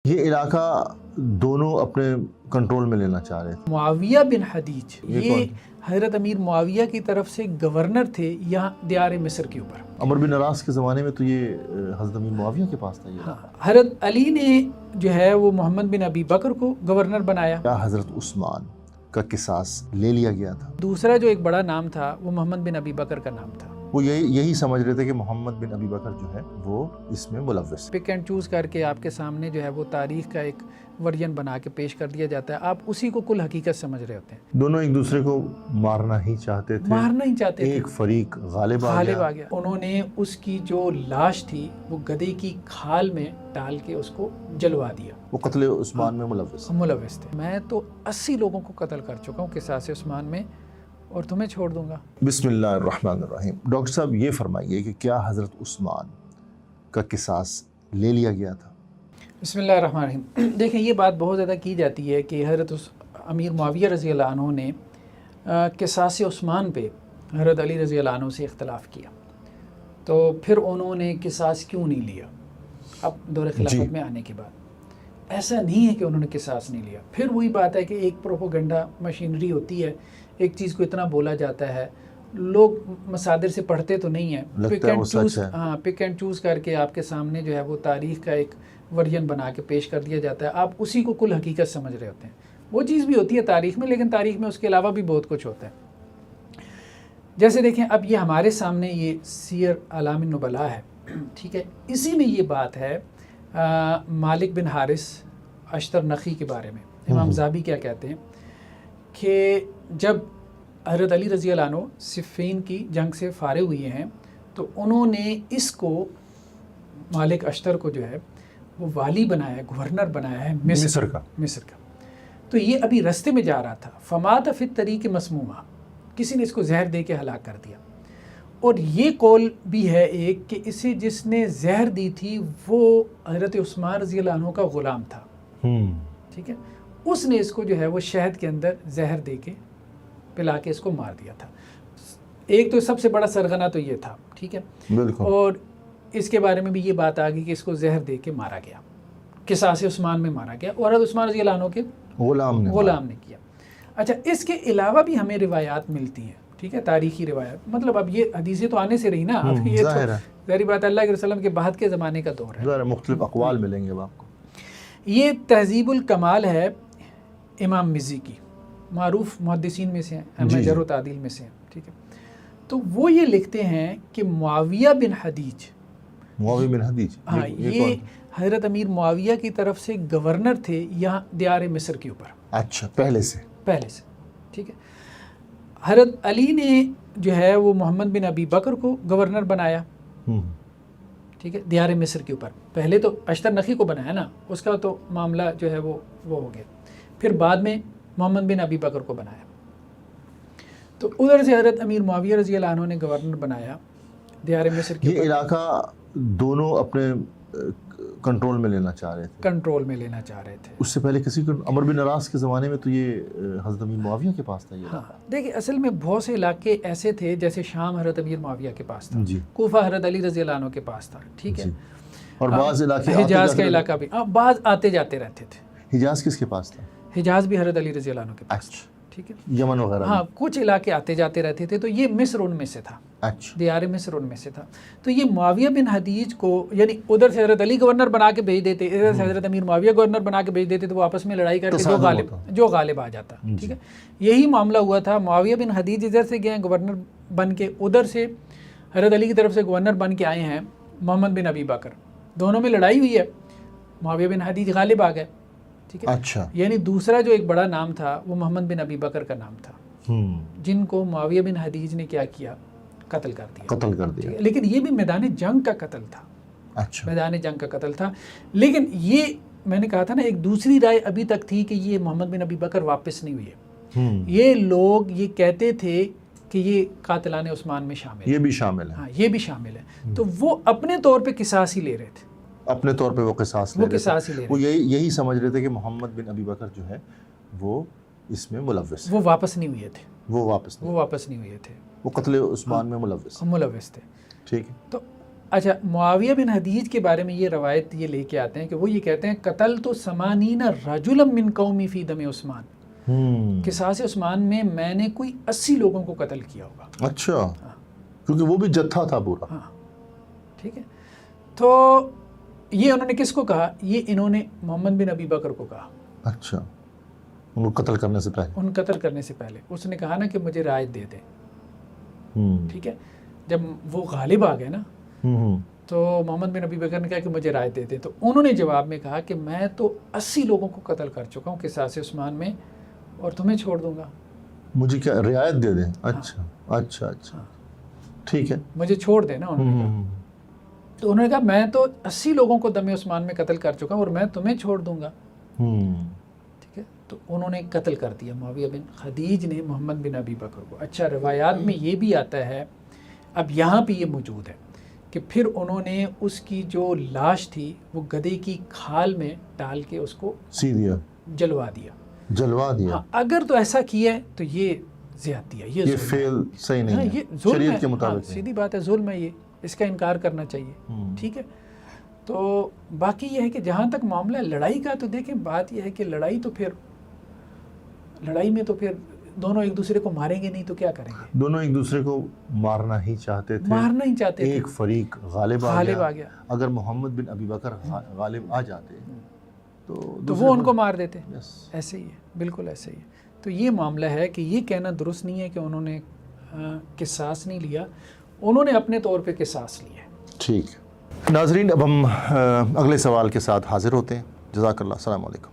یہ علاقہ دونوں اپنے کنٹرول میں لینا چاہ رہے تھے۔ معاویہ بن حدیج یہ حضرت امیر معاویہ کی طرف سے گورنر تھے یہاں دیار مصر کے اوپر۔ عمر بن عاص کے زمانے میں تو یہ حضرت امیر معاویہ کے پاس تھا۔ ہاں، حضرت علی نے جو ہے وہ محمد بن ابی بکر کو گورنر بنایا۔ کیا حضرت عثمان کا قصاص لے لیا گیا تھا؟ دوسرا جو ایک بڑا نام تھا وہ محمد بن ابی بکر کا نام تھا۔ وہ یہی سمجھ رہے تھے کہ محمد بن ابی بکر جو ہے وہ اس میں ملوث ہے۔ پک اینڈ چوز کر کے آپ کے سامنے جو ہے وہ تاریخ کا ایک ورژن بنا کے پیش کر دیا جاتا ہے، آپ اسی کو کل حقیقت سمجھ رہے ہوتے ہیں۔ دونوں ایک دوسرے کو مارنا ہی چاہتے تھے، مارنا ہی چاہتے تھے۔ ایک فریق غالب آ گیا۔ انہوں نے اس کی جو لاش تھی وہ گدھے کی کھال میں ڈال کے اس کو جلوا دیا۔ وہ قتل عثمان میں ملوث تھے۔ میں تو 80 لوگوں کو قتل کر چکا ہوں قصاص عثمان میں، اور تمہیں چھوڑ دوں گا۔ بسم اللہ الرحمن الرحیم۔ ڈاکٹر صاحب یہ فرمائیے کہ کیا حضرت عثمان کا قصاص لے لیا گیا تھا؟ بسم اللہ الرحمن الرحیم۔ دیکھیں، یہ بات بہت زیادہ کی جاتی ہے کہ حضرت امیر معاویہ رضی اللہ عنہ نے قصاص عثمان پہ حضرت علی رضی اللہ عنہ سے اختلاف کیا، تو پھر انہوں نے قصاص کیوں نہیں لیا اب دور خلافت میں آنے کے بعد؟ ایسا نہیں ہے کہ انہوں نے قصاص نہیں لیا۔ پھر وہی بات ہے کہ ایک پروپیگنڈا مشینری ہوتی ہے، ایک چیز کو اتنا بولا جاتا ہے، لوگ مصادر سے پڑھتے تو نہیں ہیں، پک اینڈ چوز کر کے آپ کے سامنے جو ہے وہ تاریخ کا ایک ورژن بنا کے پیش کر دیا جاتا ہے، آپ اسی کو کل حقیقت سمجھ رہے ہوتے ہیں۔ وہ چیز بھی ہوتی ہے تاریخ میں، لیکن تاریخ میں اس کے علاوہ بھی بہت کچھ ہوتا ہے۔ جیسے دیکھیں، اب یہ ہمارے سامنے یہ سیر اعلام النبلاء ہے، ٹھیک ہے، اسی میں یہ بات ہے مالک بن حارث اشتر نخی کے بارے میں۔ امام ذہبی کیا کہتے ہیں کہ جب حضرت علی رضی اللہ عنہ صفین کی جنگ سے فارغ ہوئے ہیں تو انہوں نے اس کو مالک اشتر کو جو ہے وہ والی بنایا ہے، گورنر بنایا ہے مصر کا۔ تو یہ ابھی رستے میں جا رہا تھا، فمات فی الطریق مسموما، کسی نے اس کو زہر دے کے ہلاک کر دیا۔ اور یہ قول بھی ہے ایک کہ اسے جس نے زہر دی تھی وہ حضرت عثمان رضی اللہ عنہ کا غلام تھا، ٹھیک ہے، اس نے اس کو جو ہے وہ شہد کے اندر زہر دے کے پلا کے اس کو مار دیا تھا۔ ایک تو سب سے بڑا سرغنہ تو یہ تھا، ٹھیک ہے، اور اس کے بارے میں بھی یہ بات آ گئی کہ اس کو زہر دے کے مارا گیا، قصاص عثمان میں مارا گیا، اور حضرت عثمان رضی اللہ عنہ کے غلام نے کیا۔ اچھا، اس کے علاوہ بھی ہمیں روایات ملتی ہیں، ٹھیک ہے، تاریخی روایات، مطلب اب یہ حدیثیں تو آنے سے رہی نا، اب یہ تو ظاہری بات اللہ کے رسول کے بعد کے زمانے کا دور ہے، مختلف اقوال ملیں گے آپ کو۔ یہ تہذیب الکمال ہے امام مزی کی، معروف محدثین میں سے ہیں، اہم جرح و تعدیل میں سے ہیں، ٹھیک ہے، تو وہ یہ لکھتے ہیں کہ معاویہ بن حدیج، ہاں، یہ حضرت امیر معاویہ کی طرف سے گورنر تھے یہاں دیار مصر کے اوپر۔ اچھا، پہلے سے، ٹھیک ہے۔ حضرت علی نے جو ہے وہ محمد بن ابی بکر کو گورنر بنایا، ٹھیک ہے، دیار مصر کے اوپر۔ پہلے تو اشتر نخی کو بنایا نا، اس کا تو معاملہ جو ہے وہ ہو گیا، پھر بعد میں محمد بن ابی بکر کو بنایا۔ تو ادھر سے حضرت امیر معاویہ رضی اللہ عنہ نے گورنر بنایا دیار مصر کے یہ علاقہ دونوں اپنے کنٹرول میں لینا چاہ رہے تھے۔ اس سے پہلے کسی کو، عمر بن عاص کے زمانے میں تو یہ حضرت امیر معاویہ کے پاس تھا۔ ہاں، دیکھیں، اصل میں بہت سے علاقے ایسے تھے، جیسے شام حضرت امیر معاویہ کے پاس تھا، کوفہ حضرت علی رضی اللہ عنہ کے پاس تھا، ٹھیک ہے، اور بعض علاقے حجاز کا علاقہ بھی، بعض آتے جاتے رہتے تھے۔ حجاز کس کے پاس تھا؟ حجاز بھی حضرت علی رضی اللہ عنہ کے پاس تھا، ٹھیک ہے، یمن وغیرہ، ہاں، کچھ علاقے آتے جاتے رہتے تھے، تو یہ مصر ان میں سے تھا، دیار مصر ان میں سے تھا۔ تو یہ معاویہ بن حدیج کو، یعنی ادھر سے حضرت علی گورنر بنا کے بھیج دیتے، ادھر سے حضرت امیر معاویہ گورنر بنا کے بھیج دیتے، تو وہ آپس میں لڑائی کر کے جو غالب آ جاتا، ٹھیک ہے، یہی معاملہ ہوا تھا۔ معاویہ بن حدیج ادھر سے گئے گورنر بن کے، ادھر سے حضرت علی کی طرف سے گورنر بن کے آئے ہیں محمد بن ابی بکر، دونوں میں لڑائی ہوئی ہے، معاویہ بن حدیج غالب آ گئے، ٹھیک ہے، اچھا، یعنی دوسرا جو ایک بڑا نام تھا وہ محمد بن ابی بکر کا نام تھا، جن کو معاویہ بن حدیج نے کیا کیا، قتل کر دیا، لیکن یہ بھی میدان جنگ کا قتل تھا، میدان جنگ کا قتل تھا۔ لیکن یہ میں نے کہا تھا نا، ایک دوسری رائے ابھی تک تھی کہ یہ محمد بن ابی بکر واپس نہیں ہوئے، یہ لوگ یہ کہتے تھے کہ یہ قاتلان عثمان میں شامل ہے، یہ بھی شامل ہے، ہاں، یہ بھی شامل ہے، تو وہ اپنے طور پہ قصاص ہی لے رہے تھے، اپنے طور پہ وہ قصاص لے رہے تھے، وہ یہی سمجھ رہے تھے کہ محمد بن ابی بکر جو ہے وہ اس میں ملوث ہے، وہ واپس نہیں ہوئے تھے، وہ واپس نہیں ہوئے تھے، وہ قتل عثمان میں ملوث تھے، ٹھیک ہے۔ تو اچھا معاویہ بن حدیج کے بارے میں یہ روایت یہ لے کے آتے ہیں کہ وہ یہ کہتے ہیں قتل تو 80 رجلا من قومی فی دم عثمان، قصاص عثمان میں نے کوئی 80 لوگوں کو قتل کیا ہوگا. اچھا کیونکہ وہ بھی جتھا تھا پورا. ہاں ٹھیک ہے. تو یہ انہوں نے کس کو کہا؟ یہ انہوں نے محمد بن ابی بکر کو کہا. اچھا ان کو قتل کرنے سے پہلے، ان قتل کرنے سے پہلے اس نے کہا نا کہ مجھے رعایت دے دیں. ٹھیک ہے. جب وہ غالب آ گئے نا تو محمد بن ابی بکر نے کہا کہ مجھے رعایت دے دیں. تو انہوں نے جواب میں کہا کہ میں تو 80 لوگوں کو قتل کر چکا ہوں قصاص عثمان میں اور تمہیں چھوڑ دوں گا. مجھے کیا رعایت دے دیں؟ اچھا اچھا اچھا ٹھیک ہے، مجھے چھوڑ دیں نا. انہوں نے کہا تو انہوں نے کہا میں تو 80 لوگوں کو دم عثمان میں قتل کر چکا ہوں اور میں تمہیں چھوڑ دوں گا. ٹھیک ہے. تو انہوں نے قتل کر دیا معاویہ بن حدیج نے محمد بن ابی بکر کو. اچھا روایات میں یہ بھی آتا ہے، اب یہاں پہ یہ موجود ہے کہ پھر انہوں نے اس کی جو لاش تھی وہ گدھے کی کھال میں ڈال کے اس کو سی دیا، جلوا دیا. ہاں اگر تو ایسا کیا ہے تو یہ زیادتی ہے، یہ فعل صحیح نہیں ہے، یہ ظلم شریعت ہے. کے مطابق سیدھی بات ہے، ظلم ہے، یہ اس کا انکار کرنا چاہیے. ٹھیک ہے. تو باقی یہ ہے کہ جہاں تک معاملہ لڑائی کا، تو دیکھیں بات یہ ہے کہ لڑائی میں تو پھر دونوں ایک دوسرے کو ماریں گے نہیں تو کیا کریں گے؟ دونوں ایک دوسرے کو مارنا ہی چاہتے تھے. ایک فریق غالب آ گیا. اگر محمد بن ابی بکر غالب آ جاتے تو وہ ان کو مار دیتے. ایسے ہی ہے، بالکل ایسے ہی ہے. تو یہ معاملہ ہے کہ یہ کہنا درست نہیں ہے کہ انہوں نے قصاص نہیں لیا، انہوں نے اپنے طور پہ قصاص لیا. ٹھیک. ناظرین اب ہم اگلے سوال کے ساتھ حاضر ہوتے ہیں. جزاک اللہ. السلام علیکم.